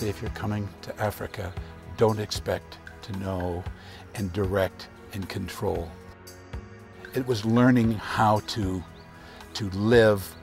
if you're coming to Africa, don't expect to know and direct and control. It was learning how to live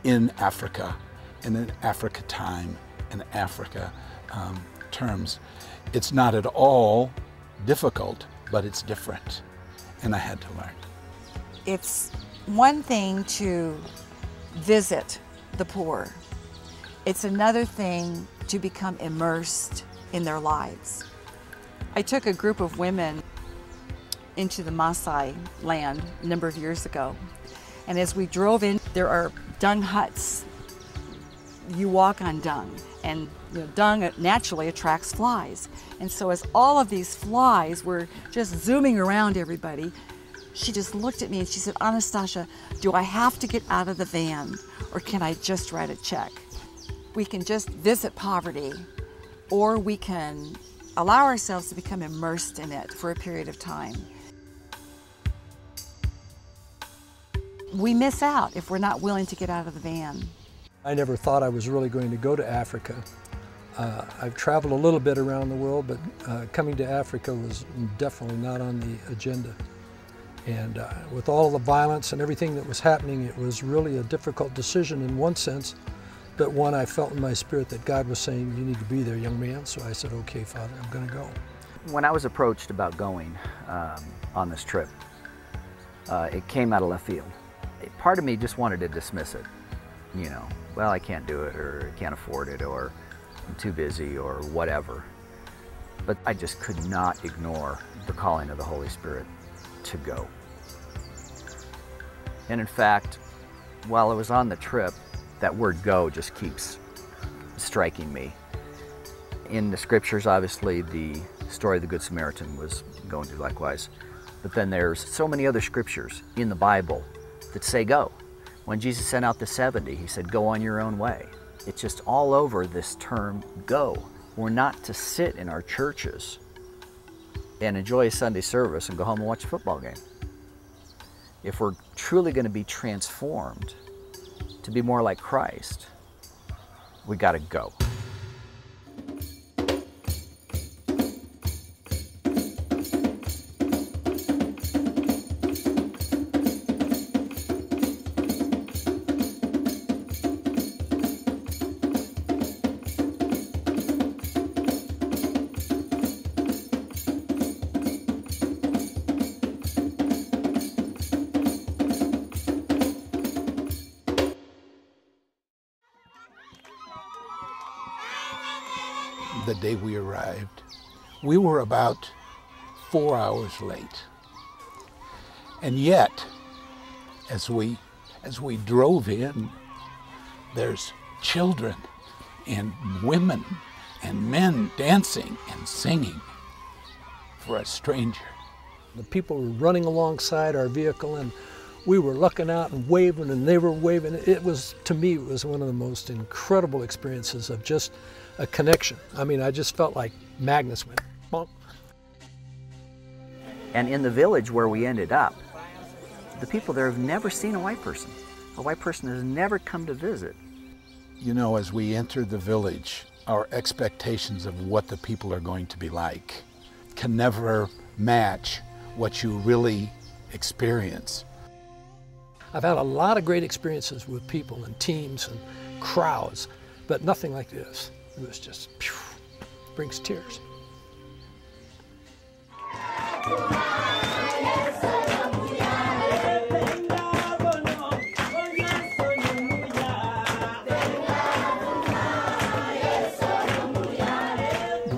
in Africa, in an Africa time, in Africa terms. It's not at all difficult, but it's different, and I had to learn. It's one thing to visit the poor. It's another thing to become immersed in their lives. I took a group of women into the Maasai land a number of years ago, and as we drove in, there are dung huts. You walk on dung, and dung naturally attracts flies. And so as all of these flies were just zooming around everybody, she just looked at me and she said, "Anastasia, do I have to get out of the van, or can I just write a check? We can just visit poverty, or we can allow ourselves to become immersed in it for a period of time." We miss out if we're not willing to get out of the van. I never thought I was really going to go to Africa. I've traveled a little bit around the world, but coming to Africa was definitely not on the agenda. And with all the violence and everything that was happening, it was really a difficult decision in one sense, but one I felt in my spirit that God was saying, "You need to be there, young man." So I said, "Okay, Father, I'm going to go." When I was approached about going on this trip, it came out of left field. Part of me just wanted to dismiss it. Well, I can't do it, or I can't afford it, or I'm too busy, or whatever. But I just could not ignore the calling of the Holy Spirit to go. And in fact, while I was on the trip, that word "go" just keeps striking me. In the scriptures, obviously, the story of the Good Samaritan was going to do likewise. But then there's so many other scriptures in the Bible that say go. When Jesus sent out the 70, he said, "Go on your own way." It's just all over this term, go. We're not to sit in our churches and enjoy a Sunday service and go home and watch a football game. If we're truly going to be transformed to be more like Christ, we got to go. The day we arrived, we were about 4 hours late. And yet, as we drove in, there's children and women and men dancing and singing for a stranger. The people were running alongside our vehicle, and we were looking out and waving, and they were waving. It was, to me, it was one of the most incredible experiences of just a connection. I mean, I just felt like magnets went bonk. And in the village where we ended up, the people there have never seen a white person. A white person has never come to visit. As we entered the village, our expectations of what the people are going to be like can never match what you really experience. I've had a lot of great experiences with people and teams and crowds, but nothing like this. It was just, brings tears.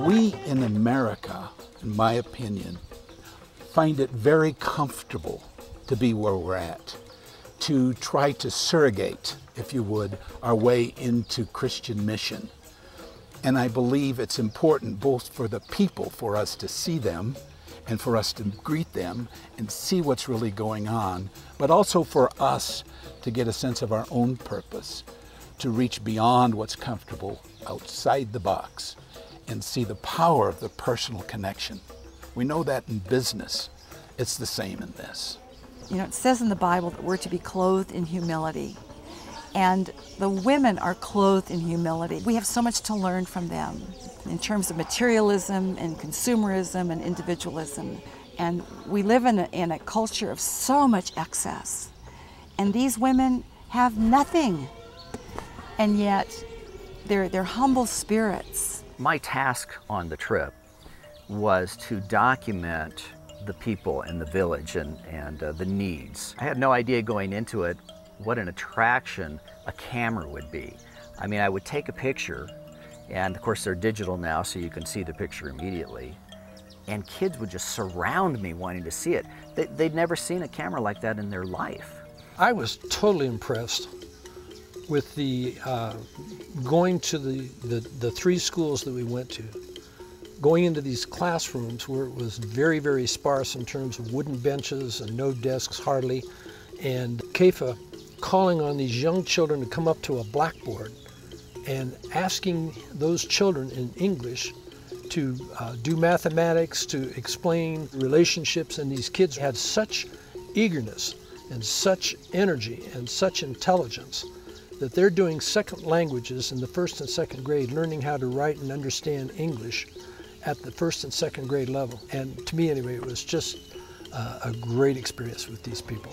We in America, in my opinion, find it very comfortable to be where we're at, to try to surrogate, if you would, our way into Christian mission. And I believe it's important both for the people, for us to see them and for us to greet them and see what's really going on, but also for us to get a sense of our own purpose, to reach beyond what's comfortable, outside the box, and see the power of the personal connection. We know that in business. It's the same in this. It says in the Bible that we're to be clothed in humility. And the women are clothed in humility. We have so much to learn from them in terms of materialism and consumerism and individualism. And we live in a culture of so much excess. And these women have nothing. And yet, they're humble spirits. My task on the trip was to document the people in the village and the needs. I had no idea going into it what an attraction a camera would be. I mean, I would take a picture, and of course they're digital now, so you can see the picture immediately, and kids would just surround me wanting to see it. They'd never seen a camera like that in their life. I was totally impressed with the going to the 3 schools that we went to, going into these classrooms where it was very, very sparse in terms of wooden benches and no desks hardly, and Kefa calling on these young children to come up to a blackboard and asking those children in English to do mathematics, to explain relationships, and these kids had such eagerness and such energy and such intelligence that they're doing second languages in the 1st and 2nd grade, learning how to write and understand English at the 1st and 2nd grade level. And to me anyway, it was just a great experience with these people.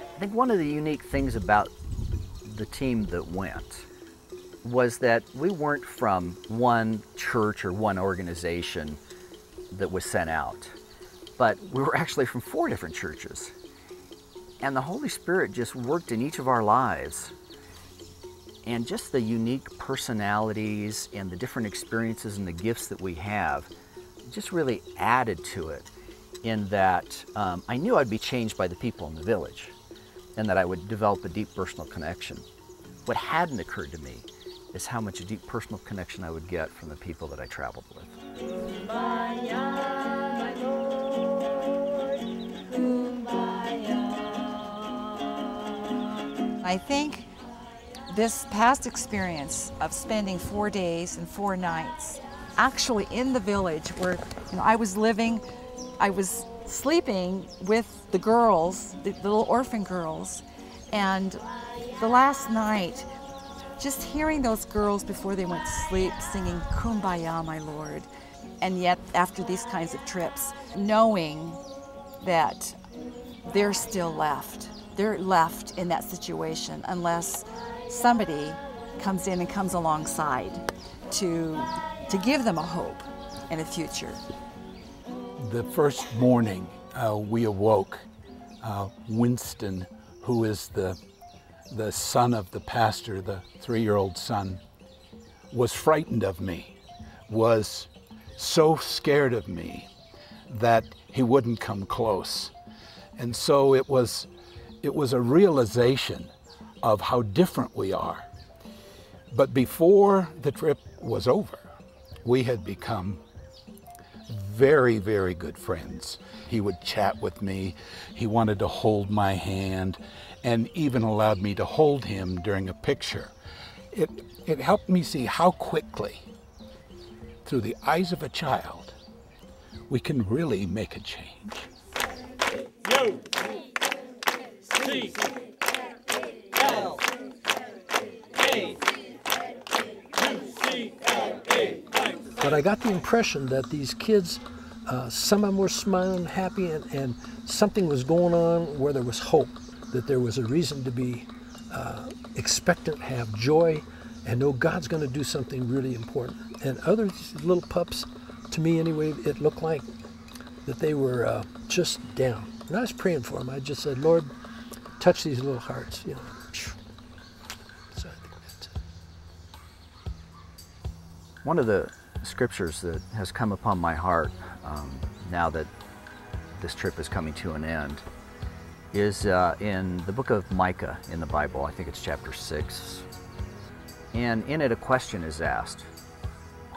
I think one of the unique things about the team that went was that we weren't from one church or one organization that was sent out, but we were actually from 4 different churches. And the Holy Spirit just worked in each of our lives. And just the unique personalities and the different experiences and the gifts that we have just really added to it, in that I knew I'd be changed by the people in the village, and that I would develop a deep personal connection. What hadn't occurred to me is how much a deep personal connection I would get from the people that I traveled with. Kumbaya, my Lord, kumbaya. I think this past experience of spending 4 days and 4 nights actually in the village where I was sleeping with the girls, the little orphan girls, and the last night, just hearing those girls before they went to sleep singing Kumbaya, my Lord, and yet after these kinds of trips, knowing that they're still left. They're left in that situation unless somebody comes in and comes alongside to give them a hope and a future. The first morning we awoke, Winston, who is the son of the pastor, the 3-year-old son, was frightened of me, was so scared of me that he wouldn't come close. And so it was a realization of how different we are. But before the trip was over, we had become very, very good friends. He would chat with me. He wanted to hold my hand and even allowed me to hold him during a picture. It helped me see how quickly, through the eyes of a child, we can really make a change. U, C, L, A, U-C-L-A. But I got the impression that these kids, some of them were smiling, happy, and something was going on where there was hope, that there was a reason to be expectant, have joy, and know God's going to do something really important. And other little pups, to me anyway, it looked like that they were just down. And I was praying for them. I just said, Lord, touch these little hearts, you know. So I think that's it. One of the scriptures that has come upon my heart now that this trip is coming to an end is in the book of Micah in the Bible. I think it's chapter 6. And in it, a question is asked.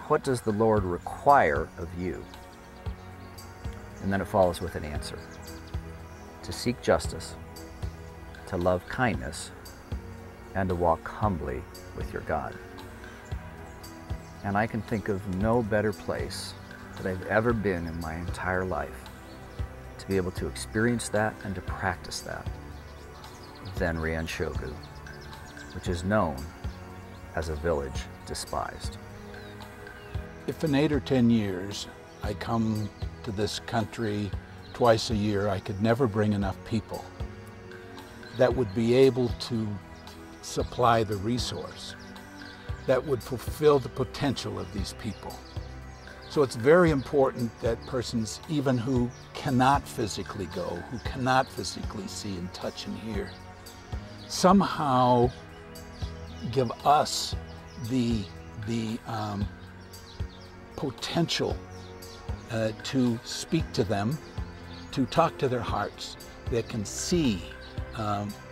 What does the Lord require of you? And then it follows with an answer. To seek justice, to love kindness, and to walk humbly with your God. And I can think of no better place that I've ever been in my entire life to be able to experience that and to practice that than Rionchogu, which is known as a village despised. If in 8 or 10 years I come to this country twice a year, I could never bring enough people that would be able to supply the resource that would fulfill the potential of these people. So it's very important that persons, even who cannot physically go, who cannot physically see and touch and hear, somehow give us the potential to speak to them, to talk to their hearts, that can see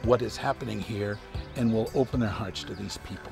what is happening here and will open their hearts to these people.